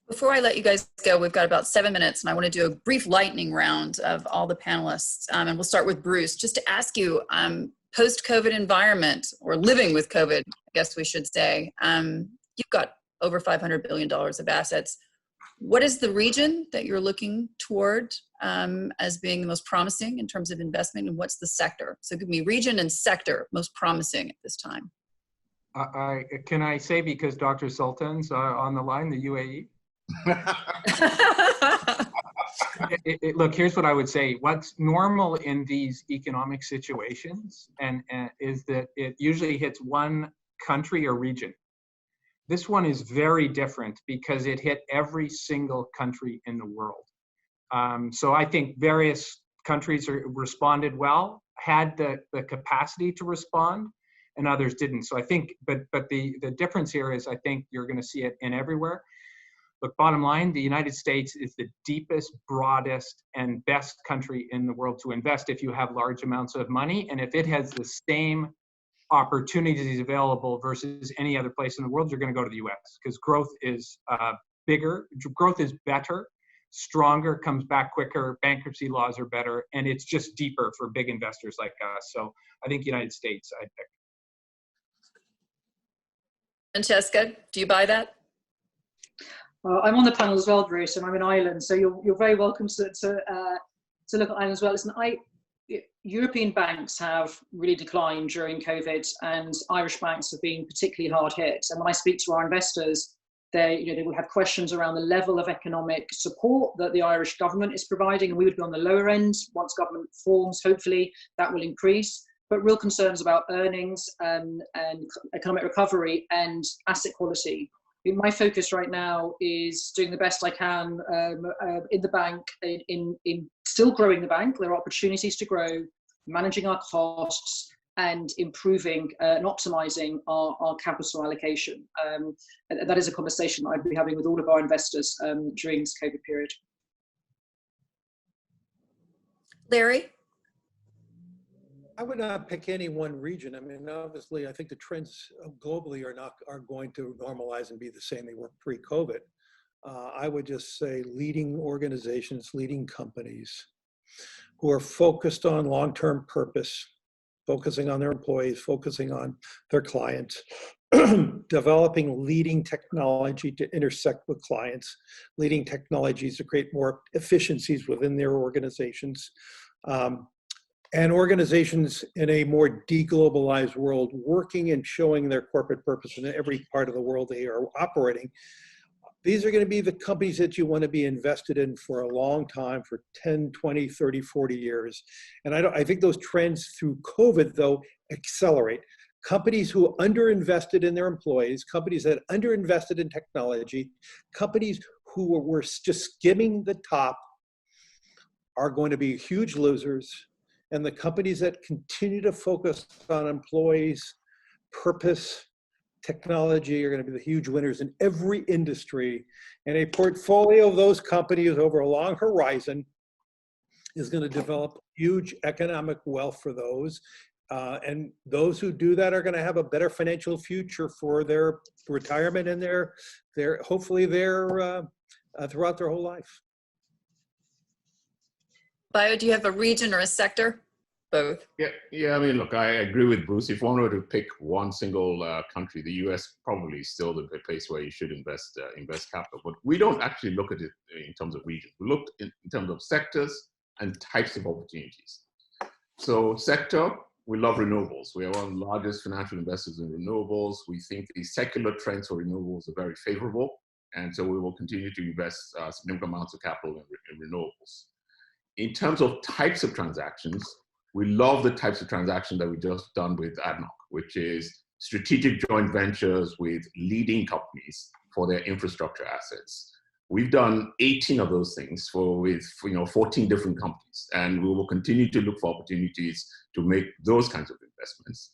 Before I let you guys go, we've got about 7 minutes, and I want to do a brief lightning round of all the panelists. And we'll start with Bruce, just to ask you, post-COVID environment, or living with COVID, I guess we should say, you've got over $500 billion of assets. What is the region that you're looking toward as being the most promising in terms of investment, and what's the sector? So give me region and sector most promising at this time. Can I say, because Dr. Sultan's on the line, the UAE? Look, here's what I would say. What's normal in these economic situations and is that it usually hits one country or region. This one is very different because it hit every single country in the world. So I think various countries responded well, had the capacity to respond, and others didn't. So I think, but the difference here is I think you're going to see it in everywhere. Look, bottom line, the United States is the deepest, broadest, and best country in the world to invest if you have large amounts of money, and if it has the same opportunities available versus any other place in the world, you're going to go to the US, because growth is bigger, growth is better, stronger, comes back quicker, bankruptcy laws are better, and it's just deeper for big investors like us. So I think United States, I'd pick. Francesca, do you buy that? I'm on the panel as well, Bruce, and I'm in Ireland, so you're very welcome to look at Ireland as well. Listen, European banks have really declined during COVID, and Irish banks have been particularly hard hit. And when I speak to our investors, they will have questions around the level of economic support that the Irish government is providing, and we would be on the lower end. Once government forms, hopefully that will increase. But real concerns about earnings and economic recovery and asset quality. My focus right now is doing the best I can in the bank, in still growing the bank. There are opportunities to grow, managing our costs, and improving and optimizing our capital allocation. And that is a conversation that I'd be having with all of our investors during this COVID period. Larry? I would not pick any one region. I mean, obviously, I think the trends globally are going to normalize and be the same they were pre-COVID. I would just say leading organizations, leading companies who are focused on long-term purpose, focusing on their employees, focusing on their clients, developing leading technology to intersect with clients, leading technologies to create more efficiencies within their organizations. And organizations in a more deglobalized world working and showing their corporate purpose in every part of the world they are operating. These are going to be the companies that you want to be invested in for a long time, for 10, 20, 30, 40 years. And I think those trends through COVID, though, accelerate. Companies who underinvested in their employees, companies that underinvested in technology, companies who were just skimming the top are going to be huge losers. And the companies that continue to focus on employees, purpose, technology are going to be the huge winners in every industry. And a portfolio of those companies over a long horizon is going to develop huge economic wealth for those. And those who do that are going to have a better financial future for their retirement and hopefully throughout their whole life. Bio, do you have a region or a sector? Both. Yeah. I mean, look, I agree with Bruce. If one were to pick one single country, the US probably is still the place where you should invest capital. But we don't actually look at it in terms of region. We looked in terms of sectors and types of opportunities. So sector, we love renewables. We are one of the largest financial investors in renewables. We think the secular trends for renewables are very favorable. And so we will continue to invest significant amounts of capital in renewables. In terms of types of transactions, we love the types of transactions that we just done with ADNOC, which is strategic joint ventures with leading companies for their infrastructure assets. We've done 18 of those things with 14 different companies, and we will continue to look for opportunities to make those kinds of investments.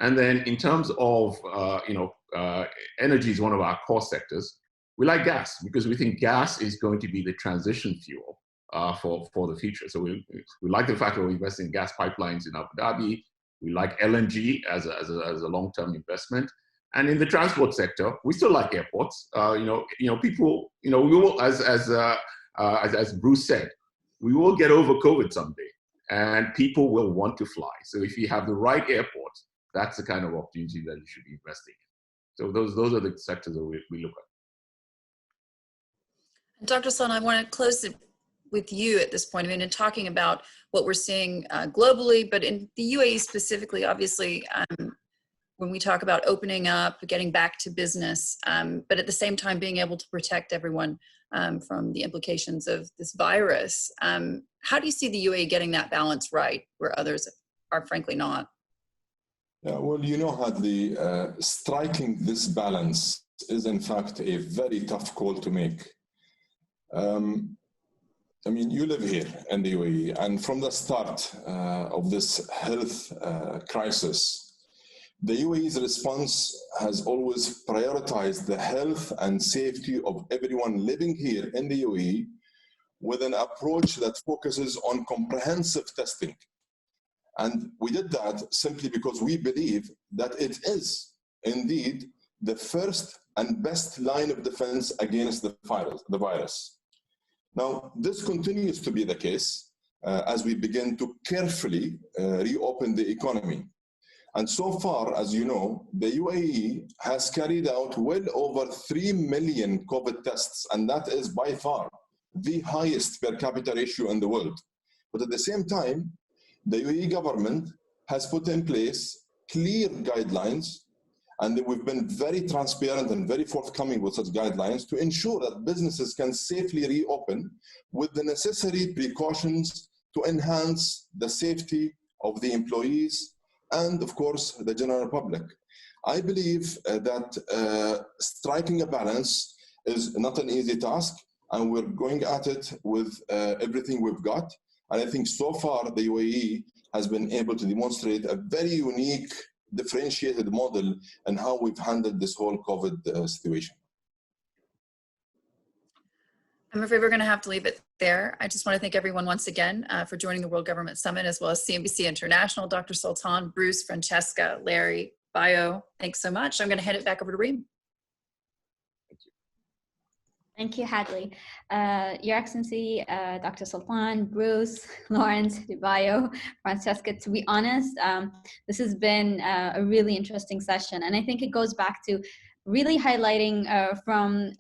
And then in terms of energy is one of our core sectors. We like gas because we think gas is going to be the transition fuel for the future. So we like the fact that we're investing in gas pipelines in Abu Dhabi. We like LNG as a long-term investment, and in the transport sector, we still like airports. People, we will, as Bruce said, we will get over COVID someday, and people will want to fly. So if you have the right airport, that's the kind of opportunity that you should be investing in. So those are the sectors that we look at. Dr. Sultan, I want to close with you at this point. I mean, in talking about what we're seeing globally, but in the UAE specifically, obviously, when we talk about opening up, getting back to business, but at the same time being able to protect everyone from the implications of this virus. How do you see the UAE getting that balance right where others are frankly not? Yeah, well, Hadley, striking this balance is in fact a very tough call to make. I mean, you live here in the UAE, and from the start of this health crisis, the UAE's response has always prioritized the health and safety of everyone living here in the UAE with an approach that focuses on comprehensive testing. And we did that simply because we believe that it is indeed the first and best line of defense against the virus. Now, this continues to be the case as we begin to carefully reopen the economy. And so far, as you know, the UAE has carried out well over 3 million COVID tests, and that is by far the highest per capita ratio in the world. But at the same time, the UAE government has put in place clear guidelines, and we've been very transparent and very forthcoming with such guidelines to ensure that businesses can safely reopen with the necessary precautions to enhance the safety of the employees and, of course, the general public. I believe that striking a balance is not an easy task, and we're going at it with everything we've got. And I think so far the UAE has been able to demonstrate a very unique, differentiated model in how we've handled this whole COVID situation. I'm afraid we're going to have to leave it there. I just want to thank everyone once again for joining the World Government Summit, as well as CNBC International, Dr. Sultan, Bruce, Francesca, Larry, Bio. Thanks so much. I'm going to hand it back over to Reem. Thank you, Hadley. Your Excellency, Dr. Sultan, Bruce, Laurence, Adebayo, Francesca, to be honest, this has been a really interesting session. And I think it goes back to really highlighting from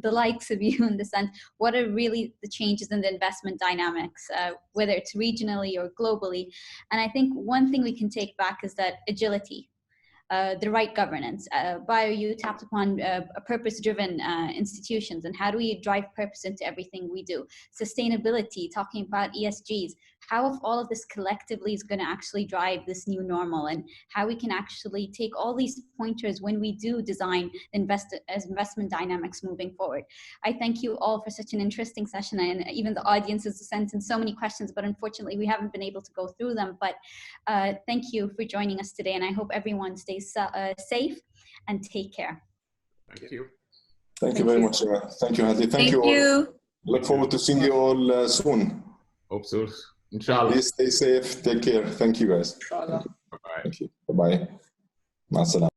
the likes of you in the sense, what are really the changes in the investment dynamics, whether it's regionally or globally. And I think one thing we can take back is that agility. The right governance. Bio, you tapped upon purpose-driven institutions, and how do we drive purpose into everything we do? Sustainability, talking about ESGs, how if all of this collectively is going to actually drive this new normal, and how we can actually take all these pointers when we do design investment dynamics moving forward. I thank you all for such an interesting session, and even the audience has sent in so many questions, but unfortunately we haven't been able to go through them. But thank you for joining us today, and I hope everyone stays safe and take care. Thank you. Thank you very much. Thank you, Hadley. Thank you all. Look forward to seeing you all soon. Hope so. Inshallah. Please stay safe. Take care. Thank you, guys. Inshallah. Bye-bye. Thank you. Bye-bye. Ma salam.